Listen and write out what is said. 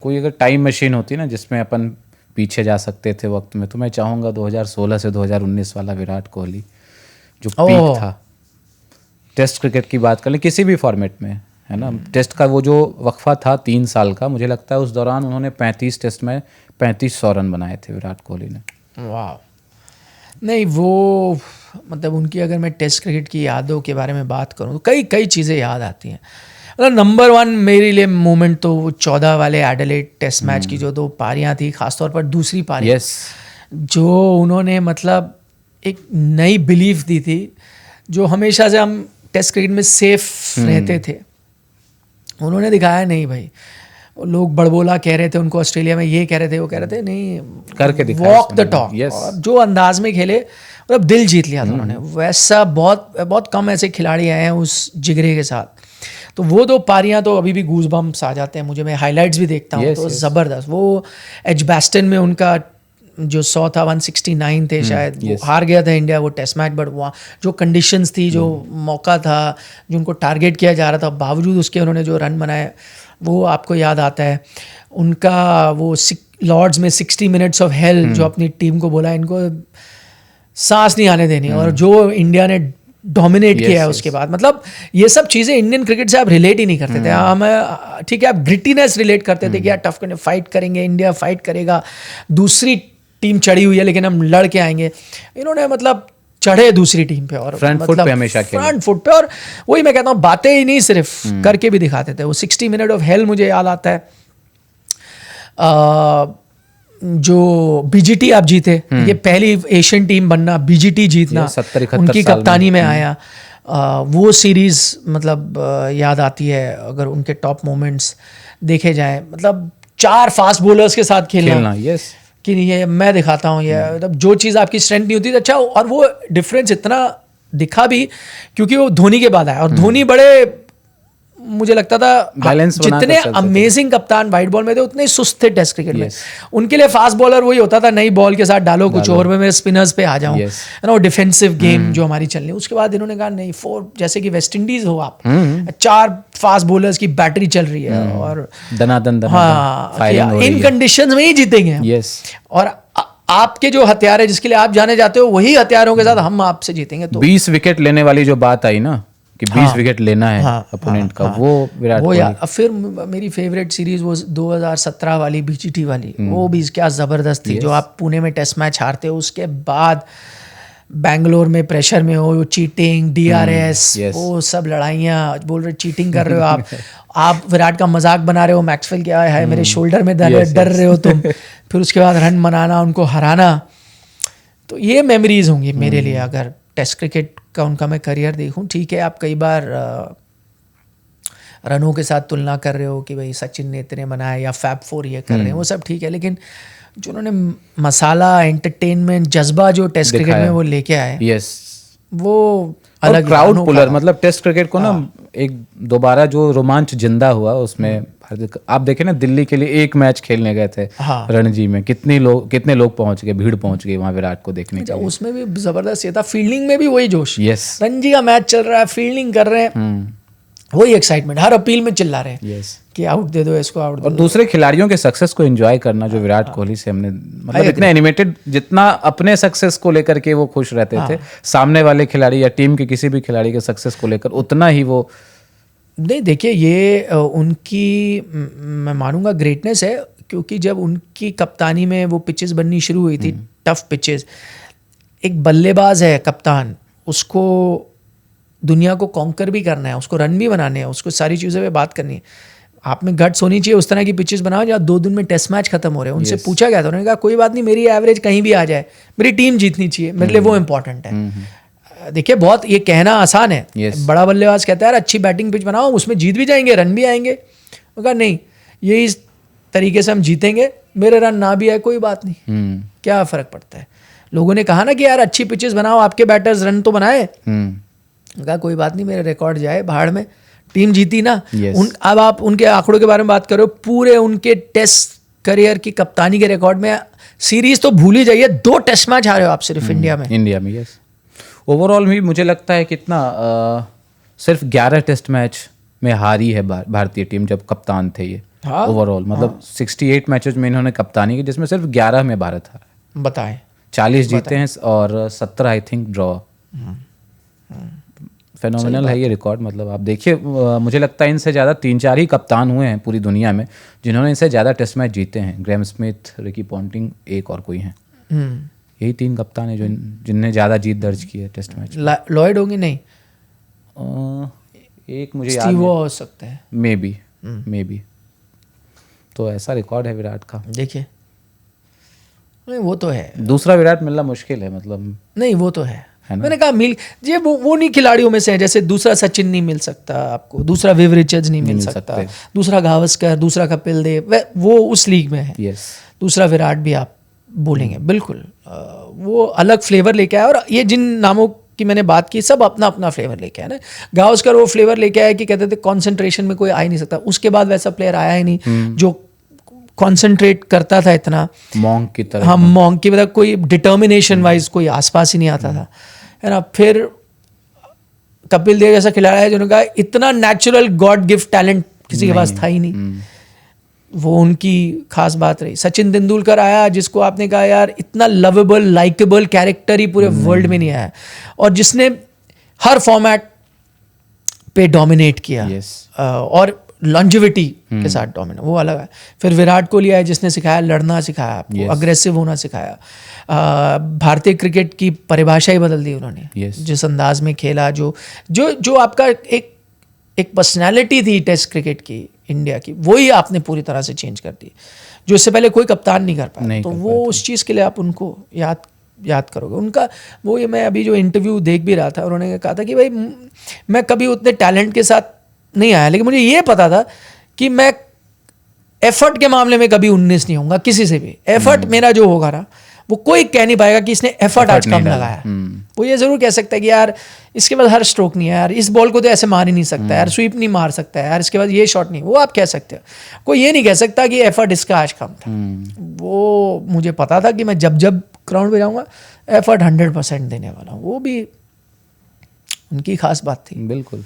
कोई अगर time machine होती ना जिसमें अपन पीछे जा सकते थे वक्त में, तो मैं चाहूँगा 2016 से 2019 वाला विराट कोहली जो पीक था। टेस्ट क्रिकेट की बात कर लें किसी भी फॉर्मेट में, है ना। टेस्ट का वो जो वक्फा था 3 साल का, मुझे लगता है उस दौरान उन्होंने 35 टेस्ट में 3500 रन बनाए थे विराट कोहली ने। वाह, नहीं वो मतलब उनकी अगर मैं टेस्ट क्रिकेट की यादों के बारे में बात करूँ तो कई कई चीज़ें याद आती हैं। मतलब नंबर 1 मेरे लिए मोमेंट तो वो 14 वाले एडिलेड टेस्ट मैच की जो 2 पारियां थी, खासतौर पर दूसरी पारी जो उन्होंने मतलब एक नई बिलीफ दी थी, जो हमेशा से हम टेस्ट क्रिकेट में सेफ रहते थे। उन्होंने दिखाया नहीं भाई, लोग बड़बोला कह रहे थे उनको, ऑस्ट्रेलिया में ये कह रहे थे वो कह रहे थे, नहीं करके दिखाया, वॉक द टॉक। और जो अंदाज में खेले मतलब दिल जीत लिया था उन्होंने। वैसा बहुत बहुत कम ऐसे खिलाड़ी आए हैं उस जिगरे के साथ। तो वो 2 पारियां तो अभी भी गूज बम्प्स आ जाते हैं मुझे, मैं हाइलाइट्स भी देखता हूँ तो ज़बरदस्त। वो एजबैस्टन में उनका जो 100 था 169 थे शायद, वो हार गया था इंडिया वो टेस्ट मैच, बट वहाँ जो कंडीशंस थी, जो मौका था, जो उनको टारगेट किया जा रहा था, बावजूद उसके उन्होंने जो रन बनाए वो आपको याद आता है। उनका वो लॉर्ड्स में 60 मिनट्स ऑफ हेल जो अपनी टीम को बोला इनको सांस नहीं आने देनी, और जो इंडिया ने डोमिनेट किया है उसके बाद। मतलब ये सब चीज़ें इंडियन क्रिकेट से आप रिलेट ही नहीं करते थे। हम ठीक है, आप ग्रिटीनेस रिलेट करते थे कि यार टफ करने फाइट करेंगे, इंडिया फाइट करेगा, दूसरी टीम चढ़ी हुई है लेकिन हम लड़ के आएंगे। इन्होंने मतलब चढ़े दूसरी टीम पे और फ्रंट फुट पे हमेशा खेले, फ्रंट फुट पे। और वही मैं कहता हूँ, बातें ही नहीं सिर्फ करके भी दिखाते थे। वो 60 मिनट ऑफ हेल मुझे याद आता है। जो बीजीटी आप जीते, ये पहली एशियन टीम बनना, बीजीटी जीतना, 70-71 उनकी कप्तानी में आया। वो सीरीज मतलब याद आती है अगर उनके टॉप मोमेंट्स देखे जाएं। मतलब 4 फास्ट बॉलर्स के साथ खेलना कि ये मैं दिखाता हूँ, ये मतलब जो चीज़ आपकी स्ट्रेंथ नहीं होती। अच्छा, और वो डिफरेंस इतना दिखा भी क्योंकि वो धोनी के बाद आया, और धोनी बड़े मुझे लगता था बैलेंस जितने अमेजिंग कप्तान वाइट बॉल में थे उतने सुस्त थे टेस्ट क्रिकेट में। उनके लिए फास्ट बॉलर वही होता था, नई बॉल के साथ डालो कुछ ओवर में मैं स्पिनर्स पे आ जाऊं, है ना, वो डिफेंसिव गेम जो हमारी चलनी। उसके बाद इन्होंने कहा नहीं, 4 जैसे कि वेस्ट इंडीज हो आप, 4 फास्ट बॉलर्स की बैटरी चल रही है और दनादन हाँ इन कंडीशंस में ही जीतेंगे। और आपके जो हथियार है जिसके लिए आप जाने जाते हो, वही हथियारों के साथ हम आपसे जीतेंगे। तो 20 विकेट लेने वाली जो बात आई ना कि 20 विकेट लेना है अपोनेंट का, वो विराट कोहली। फिर मेरी फेवरेट सीरीज वो 2017 वाली बीजीटी वाली, वो भी क्या ज़बरदस्त थी। जो आप पुणे में टेस्ट मैच हारते हो, उसके बाद बैंगलोर में प्रेशर में हो, चीटिंग, DRS, वो सब लड़ाइयाँ, बोल रहे चीटिंग कर रहे हो आप विराट का मजाक बना रहे हो, मैक्सवेल क्या है मेरे शोल्डर में डर रहे हो तुम। फिर उसके बाद रन बनाना, उनको हराना। तो ये मेमोरीज होंगी मेरे लिए अगर टेस्ट क्रिकेट का उनका मैं करियर देखूं। ठीक है, आप कई बार रनों के साथ तुलना कर रहे हो कि भाई सचिन ने इतने बनाए या फैब 4 ये कर रहे हैं, वो सब ठीक है, लेकिन जो उन्होंने मसाला, एंटरटेनमेंट, जज्बा जो टेस्ट क्रिकेट में वो लेके आए, वो अलग क्राउड पुलर। मतलब टेस्ट क्रिकेट को ना एक दोबारा जो रोमांच जिंदा हुआ उसमें, आप देखें ना, दिल्ली के लिए एक मैच खेलने गए थे रणजी में, कितने लोग पहुंच गए, भीड़ पहुंच गई वहां विराट को देखने के लिए। उसमें भी जबरदस्त ये था, फील्डिंग में भी वही जोश। रणजी का मैच चल रहा है, फील्डिंग कर रहे हैं, वही एक्साइटमेंट, हर अपील में चिल्ला रहे हैं कि आउट दे दो इसको, आउट दे दो। और दूसरे खिलाड़ियों के सक्सेस को एंजॉय करना, जो विराट कोहली से हमने मतलब इतने एनिमेटेड, जितना अपने सक्सेस को लेकर के वो खुश रहते थे, सामने वाले खिलाड़ी या टीम के किसी भी खिलाड़ी के सक्सेस को लेकर उतना ही वो नहीं। देखिए, ये उनकी मैं मानूंगा ग्रेटनेस है, क्योंकि जब उनकी कप्तानी में वो पिचेस बननी शुरू हुई थी, टफ पिचेस, एक बल्लेबाज है कप्तान, उसको दुनिया को कॉन्कर भी करना है, उसको रन भी बनाने हैं, उसको सारी चीज़ों पे बात करनी है। आप में गट्स होनी चाहिए, उस तरह की पिचेस बनाओ जहाँ 2 दिन में टेस्ट मैच खत्म हो रहे हैं। उनसे पूछा गया था, उन्होंने कहा कोई बात नहीं, मेरी एवरेज कहीं भी आ जाए, मेरी टीम जीतनी चाहिए, मेरे लिए वो इंपॉर्टेंट है। देखिए, बहुत ये कहना आसान है, बड़ा बल्लेबाज कहता है यार अच्छी बैटिंग पिच बनाओ, उसमें जीत भी जाएंगे, रन भी आएंगे। कहा नहीं, ये इस तरीके से हम जीतेंगे, मेरे रन ना भी आए कोई बात नहीं, क्या फ़र्क पड़ता है। लोगों ने कहा ना कि यार अच्छी पिचेस बनाओ, आपके बैटर्स रन तो बनाए। कहा कोई बात नहीं, मेरे रिकॉर्ड जाए भाड़ में, टीम जीती ना। अब आप उनके आंकड़ों के बारे में बात करो, पूरे उनके टेस्ट करियर की कप्तानी के रिकॉर्ड में सीरीज तो भूल ही जाइए, 2 टेस्ट मैच हारे हो आप सिर्फ इंडिया में। ओवरऑल भी मुझे लगता है कितना सिर्फ 11 टेस्ट मैच में हारी है भारतीय टीम जब कप्तान थे ये। हाँ, ओवरऑल, मतलब 68 मैचेस में इन्होंने कप्तानी की, जिसमें सिर्फ 11 में भारत हारा है। बताएं। 40 जीते हैं और 17 आई थिंक ड्रॉ। फेनोमिनल है ये रिकॉर्ड। मतलब आप देखिए, मुझे लगता है इनसे ज़्यादा 3-4 ही कप्तान हुए हैं पूरी दुनिया में जिन्होंने इनसे ज़्यादा टेस्ट मैच जीते हैं। ग्रैम स्मिथ, रिकी पॉन्टिंग, एक और कोई हैं। यही 3 कप्तान हैं जो जिनने ज़्यादा जीत दर्ज की है टेस्ट मैच। लॉयड होंगे नहीं, एक मुझे याद स्टीव हो सकते हैं, मे बी। तो ऐसा रिकॉर्ड है विराट का। देखिए। नहीं वो तो है, दूसरा विराट मिलना मुश्किल है, मतलब नहीं वो तो है ना? मैंने कहा मिल ये वो नहीं खिलाड़ियों में से है, जैसे दूसरा सचिन नहीं मिल सकता आपको, दूसरा विव रिचर्ड्स नहीं मिल सकता, दूसरा गावस्कर, दूसरा कपिल देव, वो उस लीग में है। यस, दूसरा विराट भी आप बोलेंगे बिल्कुल, वो अलग फ्लेवर लेके आया। और ये जिन नामों की मैंने बात की सब अपना अपना फ्लेवर लेके आया ना। गावस्कर वो फ्लेवर लेके आया कि कहते थे कॉन्सेंट्रेशन में कोई आ ही नहीं सकता, उसके बाद वैसा प्लेयर आया ही नहीं जो कॉन्सेंट्रेट करता था इतना, मॉन्क की तरह। हाँ, मॉन्क की मतलब कोई डिटर्मिनेशन वाइज कोई आसपास ही नहीं आता था, है ना। फिर कपिल देव जैसा खिलाड़ी है जिन्होंने कहा इतना नेचुरल गॉड गिफ्ट टैलेंट किसी के पास था ही नहीं, वो उनकी खास बात रही। सचिन तेंदुलकर आया जिसको आपने कहा यार इतना लवेबल लाइकेबल कैरेक्टर ही पूरे वर्ल्ड में नहीं आया, और जिसने हर फॉर्मेट पे डोमिनेट किया। और लॉन्जिविटी के साथ डोमिनेट, वो अलग है। फिर विराट कोहली आया जिसने सिखाया लड़ना, सिखाया आपको अग्रेसिव होना सिखाया। भारतीय क्रिकेट की परिभाषा ही बदल दी उन्होंने, जिस अंदाज में खेला, जो आपका एक पर्सनैलिटी थी टेस्ट क्रिकेट की इंडिया की, वही आपने पूरी तरह से चेंज कर दी, जो इससे पहले कोई कप्तान नहीं कर पाया। तो वो उस चीज़ के लिए आप उनको याद करोगे। उनका वो, ये मैं अभी जो इंटरव्यू देख भी रहा था, उन्होंने कहा था कि भाई मैं कभी उतने टैलेंट के साथ नहीं आया, लेकिन मुझे ये पता था कि मैं एफर्ट के मामले में कभी 19 नहीं होऊंगा किसी से भी। एफर्ट मेरा जो होगा ना, वो कोई कह नहीं पाएगा कि इसने एफर्ट आज कम लगाया। वो ये जरूर कह सकता है कि यार इसके बाद हर स्ट्रोक नहीं है यार, इस बॉल को तो ऐसे मार ही नहीं सकता यार, स्वीप नहीं मार सकता यार, इसके बाद ये शॉट नहीं, वो आप कह सकते हो। कोई ये नहीं कह सकता कि एफर्ट इसका आज कम था। वो मुझे पता था कि मैं जब ग्राउंड पे जाऊंगा एफर्ट 100% देने वाला हूँ। वो भी उनकी खास बात थी। बिल्कुल।